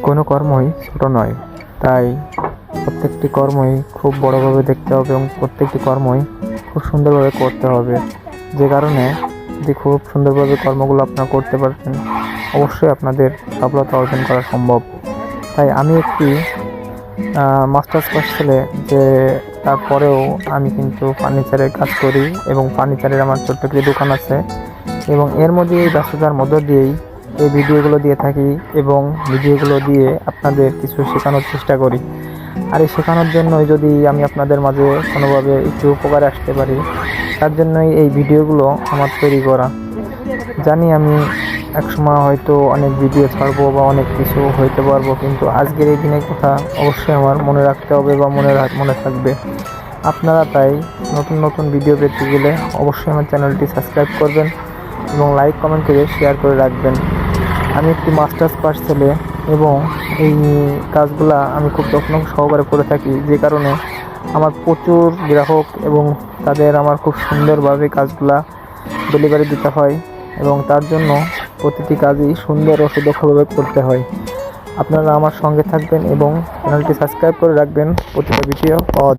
কোনো কর্মই ছোট নয়, তাই প্রত্যেকটি কর্মই খুব বড়ভাবে দেখতে হবে এবং প্রত্যেকটি কর্মই খুব সুন্দরভাবে করতে হবে। যে কারণে যদি খুব সুন্দরভাবে কর্মগুলো আপনারা করতে পারবেন, অবশ্যই আপনাদের সফলতা অর্জন করা সম্ভব। তাই আমি একটি মাস্টার্স পাস ছেলে, যে তারপরেও আমি কিন্তু ফার্নিচারের কাজ করি এবং ফার্নিচারের আমার ছোট্ট একটি দোকান আছে এবং এর মধ্যে এই ব্যস্ততার মধ্য দিয়েই এই ভিডিওগুলো দিয়ে থাকি এবং ভিডিওগুলো দিয়ে আপনাদের কিছু শেখানোর চেষ্টা করি। আর এই শেখানোর জন্যই যদি আমি আপনাদের মাঝে কোনোভাবে একটু উপকারে আসতে পারি, তার জন্যই এই ভিডিওগুলো আমার তৈরি করা। জানি আমি একসময় হয়তো অনেক ভিডিও ছাড়বো বা অনেক কিছু হইতে পারবো, কিন্তু আজকের এই দিনের কথা অবশ্যই আমার মনে রাখতে হবে বা মনে থাকবে। আপনারা তাই নতুন নতুন ভিডিও পেতে গেলে অবশ্যই আমার চ্যানেলটি সাবস্ক্রাইব করবেন এবং লাইক কমেন্ট করে শেয়ার করে রাখবেন। আমি একটি মাস্টার্স পাস ছেলে এবং এই কাজগুলা আমি খুব যত্ন সহকারে করে থাকি, যে কারণে আমার প্রচুর গ্রাহক এবং তাদের আমার খুব সুন্দরভাবে কাজগুলা ডেলিভারি দিতে হয় এবং তার জন্য প্রতিটি কাজই সুন্দর ও সুদক্ষভাবে করতে হয়। আপনারা আমার সঙ্গে থাকবেন এবং চ্যানেলটি সাবস্ক্রাইব করে রাখবেন প্রতিটা ভিডিও পাওয়া